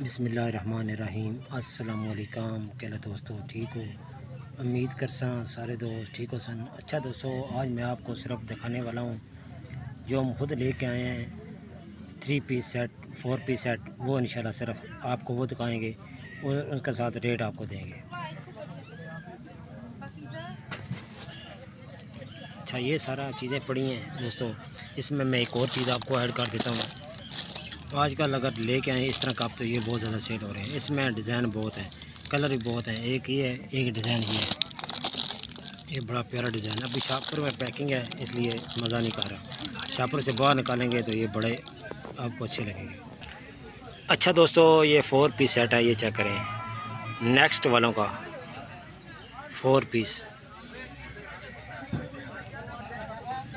बिस्मिल्लाहिर्रहमानिर्रहीम। अस्सलाम वालेकुम। क्या दोस्तों ठीक हो? उम्मीद करसा सारे दोस्त ठीक हो सन। अच्छा दोस्तों, आज मैं आपको सिर्फ दिखाने वाला हूँ जो हम खुद लेके आए हैं 3 पीस सेट 4 पीस सेट, वो इंशाल्लाह सिर्फ आपको वो दिखाएंगे और उसके साथ रेट आपको देंगे। अच्छा, ये सारा चीज़ें पड़ी हैं दोस्तों। इसमें मैं एक और चीज़ आपको ऐड कर देता हूँ। आजकल अगर लेके आए इस तरह का, तो ये बहुत ज़्यादा सेल हो रहे हैं। इसमें डिज़ाइन बहुत है, कलर भी बहुत है। एक ये है, एक डिज़ाइन ये है। ये बड़ा प्यारा डिज़ाइन है। अभी शापर में पैकिंग है इसलिए मज़ा नहीं कर रहा। शापर से बाहर निकालेंगे तो ये बड़े आपको अच्छे लगेंगे। अच्छा दोस्तों, ये 4 पीस सेट है। ये चेक करें नेक्स्ट वालों का 4 पीस।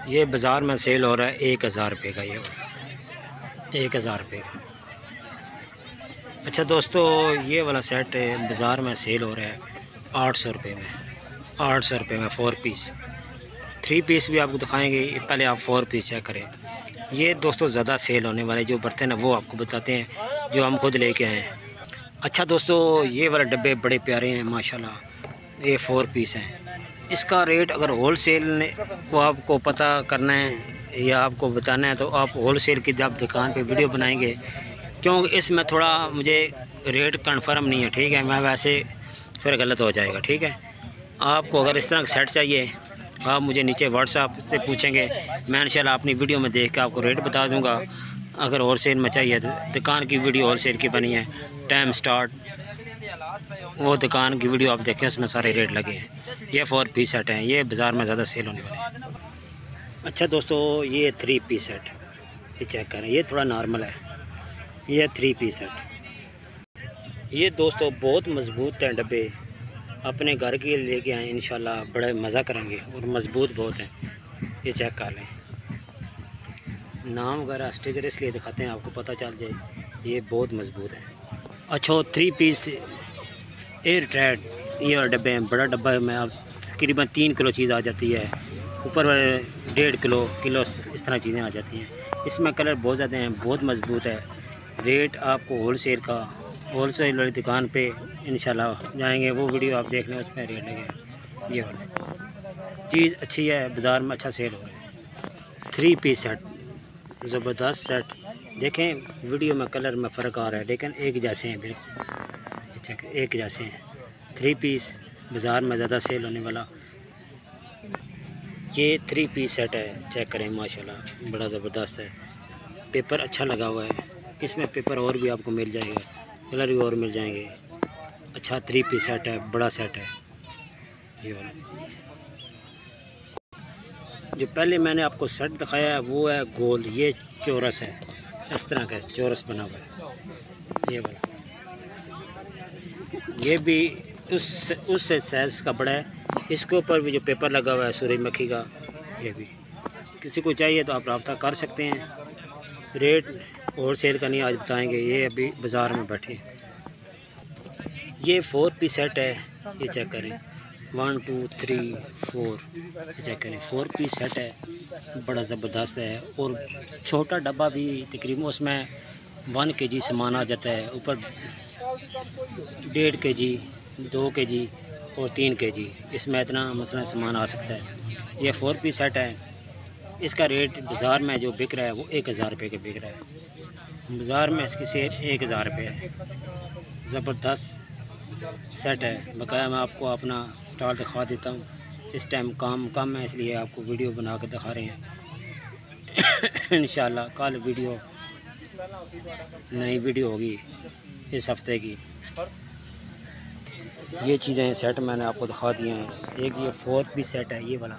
ये बाज़ार में सेल हो रहा है 1000 रुपये का। ये 1000 रुपये का। अच्छा दोस्तों, ये वाला सेट बाज़ार में सेल हो रहा है 800 रुपये में। 800 रुपये में 4 पीस। 3 पीस भी आपको दिखाएंगे, पहले आप 4 पीस चेक करें। ये दोस्तों ज़्यादा सेल होने वाले जो बर्तन हैं वो आपको बताते हैं जो हम खुद लेके आए हैं। अच्छा दोस्तों, ये वाले डब्बे बड़े प्यारे हैं माशाल्लाह। ये 4 पीस हैं। इसका रेट अगर होल सेल को आपको पता करना है या आपको बताना है तो आप होल सेल की जब दुकान पे वीडियो बनाएंगे, क्योंकि इसमें थोड़ा मुझे रेट कंफर्म नहीं है, ठीक है। मैं वैसे फिर गलत हो जाएगा, ठीक है। आपको अगर इस तरह का सेट चाहिए आप मुझे नीचे व्हाट्सएप से पूछेंगे, मैं इंशाल्लाह अपनी वीडियो में देख के आपको रेट बता दूंगा। अगर होल सेल में चाहिए तो दुकान की वीडियो होल सेल की बनी है, टाइम स्टार्ट, वो दुकान की वीडियो आप देखें, उसमें सारे रेट लगे हैं। ये 4 पीस सेट हैं, ये बाज़ार में ज़्यादा सेल होने वाले हैं। अच्छा दोस्तों, ये 3 पीस सेट, ये चेक करें। ये थोड़ा नॉर्मल है। ये 3 पीस सेट। ये दोस्तों बहुत मज़बूत हैं डब्बे। अपने घर के लेके आए इंशाल्लाह, बड़े मज़ा करेंगे और मज़बूत बहुत हैं। ये चेक कर लें। नाम वगैरह स्टिकर इसलिए दिखाते हैं आपको पता चल जाए, ये बहुत मज़बूत है। अच्छा, 3 पीस एयर टाइट ये डब्बे हैं। बड़ा डब्बा है, में आप तकरीबन 3 किलो चीज़ आ जाती है। ऊपर 1.5 किलो इस तरह चीज़ें आ जाती हैं। इसमें कलर बहुत ज़्यादा हैं, बहुत मज़बूत है। रेट आपको होल सेल वाली दुकान पे इंशाल्लाह जाएंगे, वो वीडियो आप देख लें, उसमें रेट लगेगा। ये वाला चीज़ अच्छी है, बाज़ार में अच्छा सेल हो रहा है। 3 पीस सेट, ज़बरदस्त सेट। देखें वीडियो में कलर में फ़र्क आ रहा है, लेकिन एक जैसे हैं बिल्कुल, एक जैसे हैं। 3 पीस बाज़ार में ज़्यादा सेल होने वाला ये 3 पीस सेट है। चेक करें माशाल्लाह, बड़ा ज़बरदस्त है। पेपर अच्छा लगा हुआ है। इसमें पेपर और भी आपको मिल जाएगा, कलर भी और मिल जाएंगे। अच्छा 3 पीस सेट है, बड़ा सेट है ये वाला। जो पहले मैंने आपको सेट दिखाया है वो है गोल, ये चौरस है। इस तरह का चौरस बना हुआ है ये वाला। ये भी उससे साइज़ का बड़ा है। इसके ऊपर भी जो पेपर लगा हुआ है सूरजमुखी का, ये भी किसी को चाहिए तो आप रब्ता कर सकते हैं। रेट होल सेल का नहीं आज बताएंगे, ये अभी बाज़ार में बैठे। ये 4 पीस सेट है। ये चेक करें 1 2 3 4, ये चेक करें 4 पीस सेट है, बड़ा ज़बरदस्त है। और छोटा डब्बा भी तकरीबन उसमें 1 kg सामान आ जाता है। ऊपर 1.5 kg 2 kg और 3 kg, इसमें इतना मसलन सामान आ सकता है। ये 4 पीस सेट है। इसका रेट बाज़ार में जो बिक रहा है वो 1000 रुपये का बिक रहा है। बाज़ार में इसकी सेल 1000 रुपये है। ज़बरदस्त सेट है। बकाया मैं आपको अपना स्टॉल दिखा देता हूँ। इस टाइम काम कम है इसलिए आपको वीडियो बना के दिखा रहे हैं। इंशाल्लाह कल नई वीडियो होगी इस हफ्ते की। ये चीज़ें सेट मैंने आपको दिखा दिए हैं। एक ये 4 पीस सेट है, ये वाला,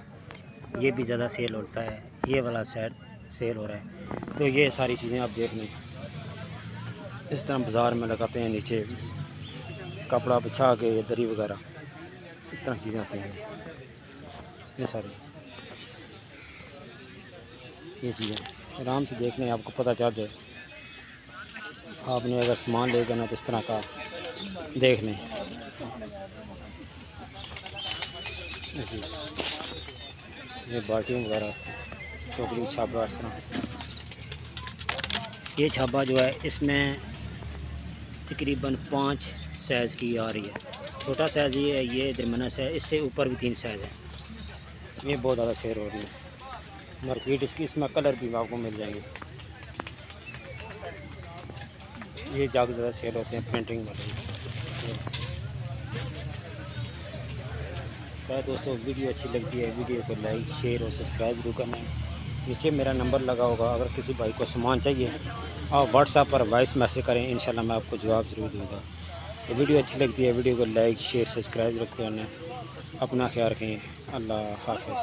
ये भी ज़्यादा सेल होता है। ये वाला सेट सेल हो रहा है। तो ये सारी चीज़ें आप देख लें। इस तरह बाज़ार में लगाते हैं, नीचे कपड़ा बिछा के दरी वगैरह, इस तरह चीज़ें आती हैं। ये सारी ये चीज़ें आराम से देख लें, आपको पता चल जाए। आपने अगर सामान ले जाना तो इस तरह का देख लें। ये बाल्टियों वगैरह इस तरह, टोकरी छापा इस तरह। ये छापा जो है इसमें तकरीबन 5 साइज़ की आ रही है। छोटा साइज़ ये है, ये दरमियाना साइज़, इससे ऊपर भी 3 साइज़ है। ये बहुत ज़्यादा सेल हो रही है मार्केट इसकी। इसमें कलर भी आपको मिल जाएंगे। ये ज़्यादा ज़्यादा सेल होते हैं प्रिंटिंग वाले। क्या दोस्तों, वीडियो अच्छी लगती है वीडियो को लाइक शेयर और सब्सक्राइब जरूर करना है। नीचे मेरा नंबर लगा होगा, अगर किसी भाई को सामान चाहिए आप व्हाट्सएप पर वॉइस मैसेज करें, इंशाल्लाह मैं आपको जवाब ज़रूर दूँगा। तो वीडियो अच्छी लगती है वीडियो को लाइक शेयर सब्सक्राइब जरूर करना है। अपना ख्याल रखें। अल्लाह हाफ़िज़।